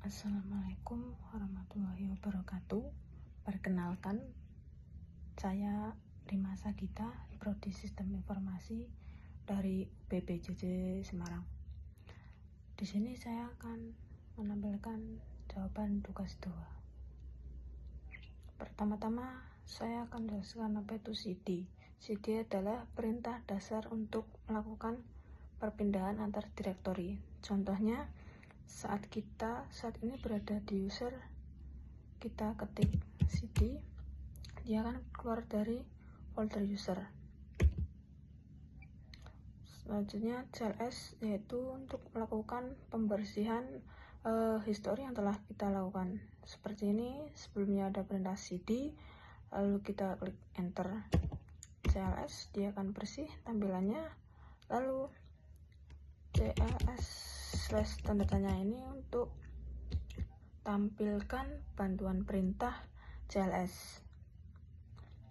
Assalamualaikum warahmatullahi wabarakatuh. Perkenalkan, saya Rima Sagita, Prodi Sistem Informasi dari UPBJJ Semarang. Di sini saya akan menampilkan jawaban tugas 2. Pertama-tama, saya akan jelaskan apa itu CD. CD adalah perintah dasar untuk melakukan perpindahan antar direktori. Contohnya, saat ini berada di user, kita ketik cd, dia akan keluar dari folder user. Selanjutnya cls, yaitu untuk melakukan pembersihan histori yang telah kita lakukan. Seperti ini, sebelumnya ada perintah cd, lalu kita klik enter cls, dia akan bersih tampilannya. Lalu cls tanda tanya ini untuk tampilkan bantuan perintah cls.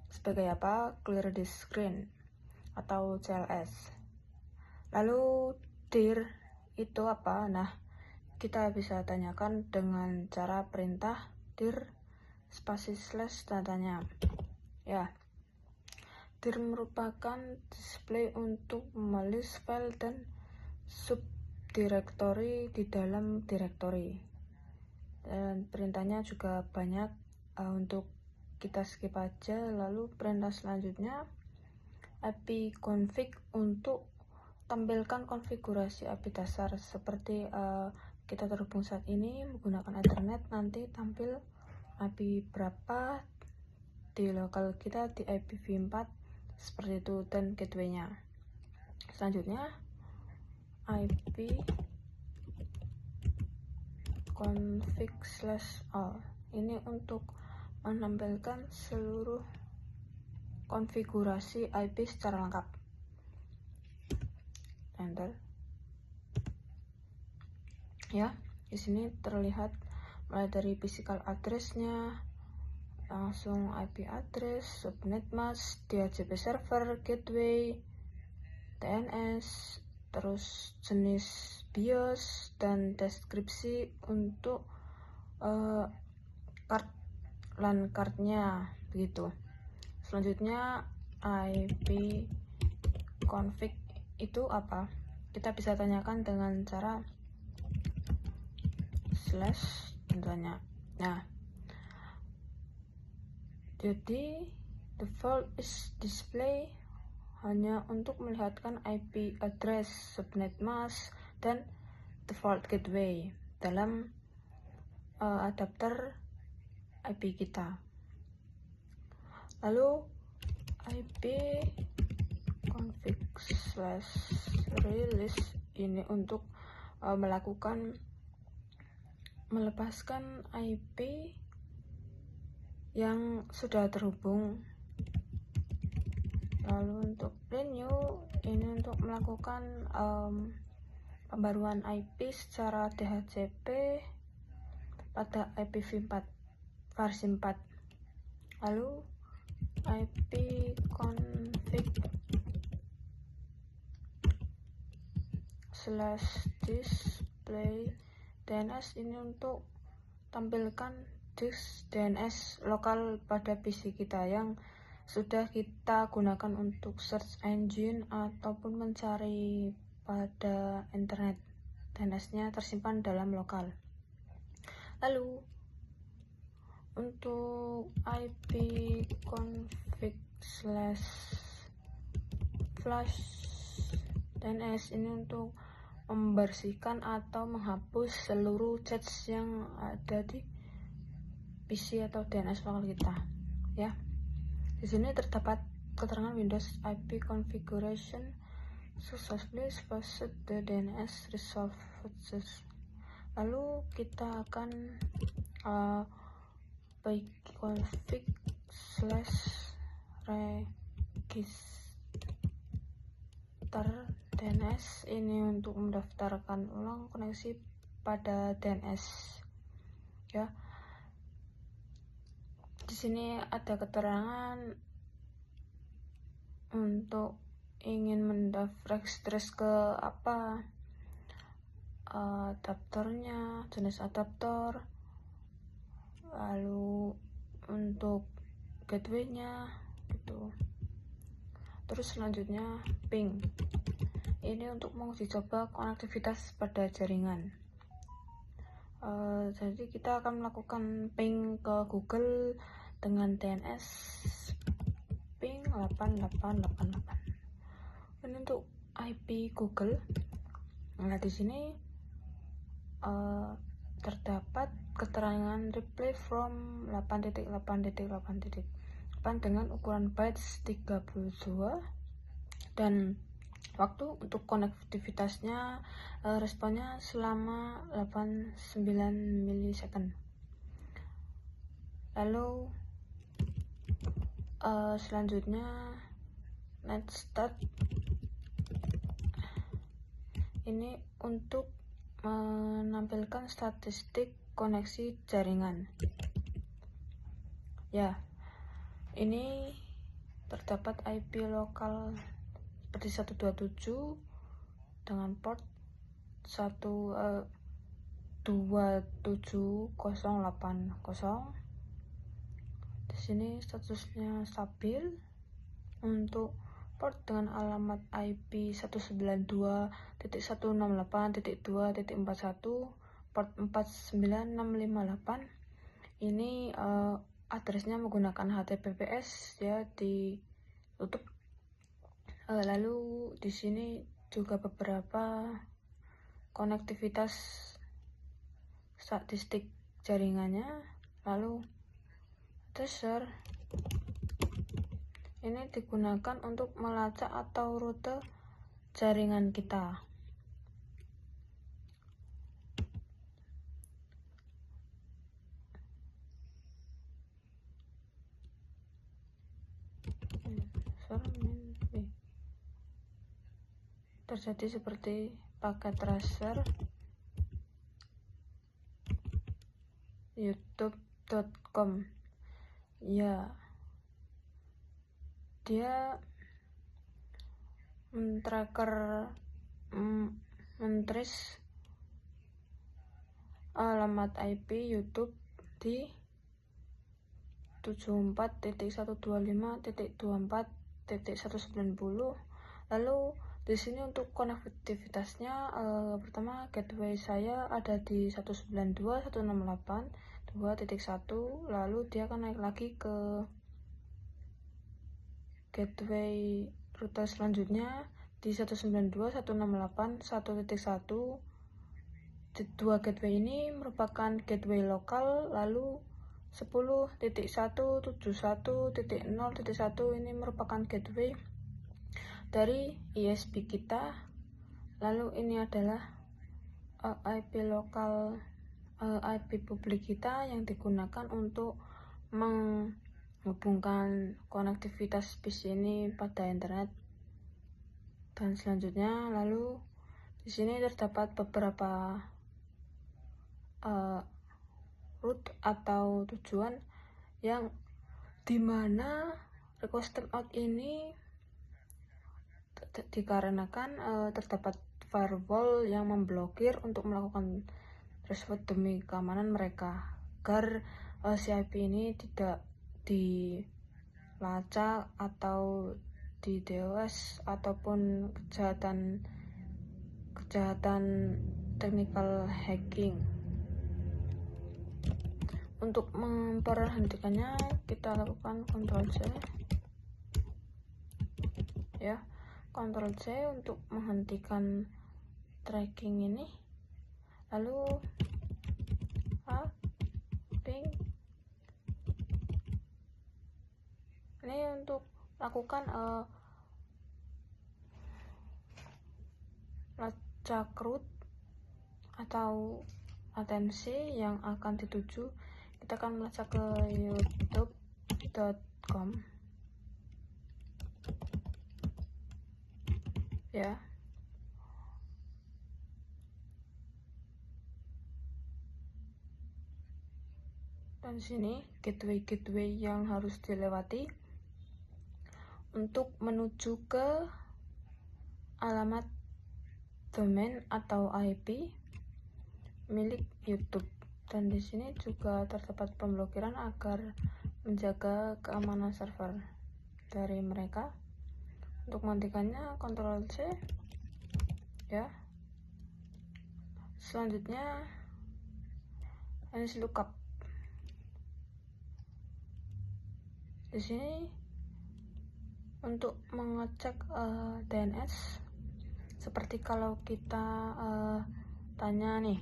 Sebagai apa? Clear the screen atau cls. Lalu dir itu apa? Nah, kita bisa tanyakan dengan cara perintah dir spasi slash tanda tanya. Ya, dir merupakan display untuk melis file dan subdirektori di dalam direktori, dan perintahnya juga banyak, untuk kita skip aja. Lalu perintah selanjutnya ipconfig, untuk tampilkan konfigurasi IP dasar seperti kita terhubung saat ini menggunakan Ethernet, nanti tampil IP berapa di lokal kita di IPv4 seperti itu, dan gateway-nya. Selanjutnya IP config/all, ini untuk menampilkan seluruh konfigurasi IP secara lengkap. Enter. Ya, di sini terlihat mulai dari physical address-nya, langsung IP address, subnet mask, DHCP server, gateway, DNS, terus jenis BIOS dan deskripsi untuk LAN card-nya begitu. Selanjutnya IP config itu apa? Kita bisa tanyakan dengan cara slash tentunya. Nah, jadi default is display hanya untuk melihatkan IP address, subnet mask, dan default gateway dalam adapter IP kita. Lalu IP config/release ini untuk melepaskan IP yang sudah terhubung. Lalu untuk renew ini untuk melakukan pembaruan IP secara DHCP pada IPv4 versi 4. Lalu IP config/display DNS ini untuk tampilkan disk DNS lokal pada PC kita yang sudah kita gunakan untuk search engine ataupun mencari pada internet. DNS-nya tersimpan dalam lokal. Lalu untuk IP config/flush DNS ini untuk membersihkan atau menghapus seluruh cache yang ada di PC atau DNS lokal kita. Ya, di sini terdapat keterangan Windows IP configuration successfully suppressed the DNS resolved. Lalu kita akan ipconfig/register DNS ini untuk mendaftarkan ulang koneksi pada DNS. Ya, di sini ada keterangan untuk ingin mendaftar registrasi ke adaptornya, jenis adaptor, lalu untuk gateway-nya gitu. Terus selanjutnya ping. Ini untuk menguji coba konektivitas pada jaringan. Jadi kita akan melakukan ping ke Google dengan DNS ping 8888. Ini untuk IP Google. Nah, di sini terdapat keterangan reply from 8.8.8.8 dengan ukuran bytes 32 dan waktu untuk konektivitasnya responnya selama 89 milisecond. Lalu selanjutnya let's start. Ini untuk menampilkan statistik koneksi jaringan. Ya, ini terdapat IP lokal seperti 127 dengan port 27080. Di sini statusnya stabil. Untuk port dengan alamat IP 192.168.2.41 port 49658. Ini addressnya menggunakan HTTPS ya, ditutup. Lalu di sini juga beberapa konektivitas statistik jaringannya. Lalu tracer ini digunakan untuk melacak atau rute jaringan kita. Terjadi seperti paket tracer youtube.com. Ya, dia men-trace alamat IP YouTube di 74.125.24.190. Lalu di sini untuk konektivitasnya pertama gateway saya ada di 192.168.2.1, lalu dia akan naik lagi ke gateway rute selanjutnya di 192.168.1.1. Dua gateway ini merupakan gateway lokal. Lalu 10.171.0.1 ini merupakan gateway dari ISP kita. Lalu ini adalah IP lokal, IP publik kita yang digunakan untuk menghubungkan konektivitas PC ini pada internet. Dan selanjutnya, lalu di sini terdapat beberapa route atau tujuan yang dimana request timeout ini dikarenakan terdapat firewall yang memblokir untuk melakukan tersebut demi keamanan mereka, agar si IP ini tidak dilacak atau di DOS ataupun kejahatan technical hacking. Untuk memperhentikannya kita lakukan Ctrl C ya, Ctrl C untuk menghentikan tracking ini. Lalu ping ini untuk lakukan lacak root atau atensi yang akan dituju. Kita akan melacak ke youtube.com ya. Dan sini gateway yang harus dilewati untuk menuju ke alamat domain atau IP. milik YouTube. Dan di sini juga terdapat pemblokiran agar menjaga keamanan server dari mereka. Untuk menghentikannya Ctrl C ya. Selanjutnya lookup. Di sini untuk mengecek DNS, seperti kalau kita tanya nih,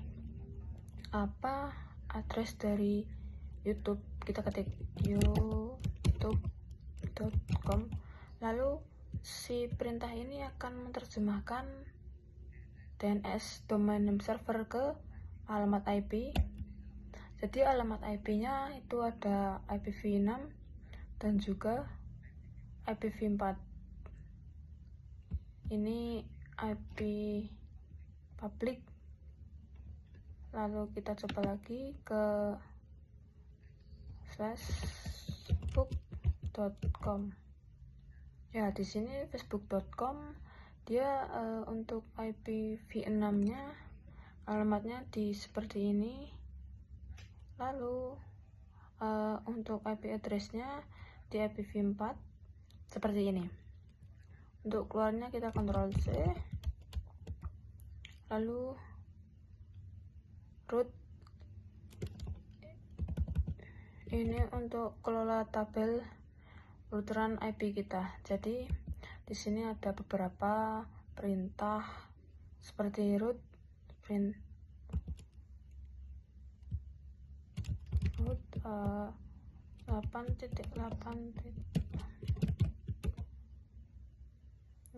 apa address dari YouTube, kita ketik youtube.com, lalu si perintah ini akan menerjemahkan DNS domain name server ke alamat IP. Jadi alamat IP-nya itu ada IPv6 dan juga IPv4. Ini IP public. Lalu kita coba lagi ke facebook.com. Ya, di sini facebook.com dia untuk IPv6-nya alamatnya di seperti ini. Lalu untuk IP address-nya di IPv4 seperti ini. Untuk keluarnya kita Ctrl C, lalu root. Ini untuk kelola tabel routeran IP kita. Jadi di sini ada beberapa perintah seperti root 8.8.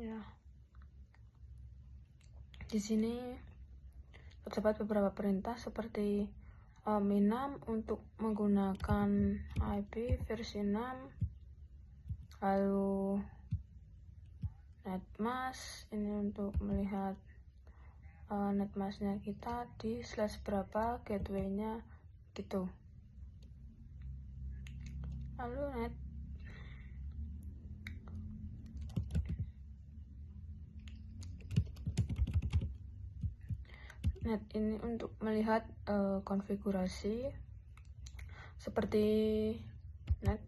Ya. Di sini terdapat beberapa perintah seperti minam untuk menggunakan IP versi 6, lalu netmask ini untuk melihat netmasknya kita di /berapa gateway-nya gitu. Lalu net ini untuk melihat konfigurasi seperti net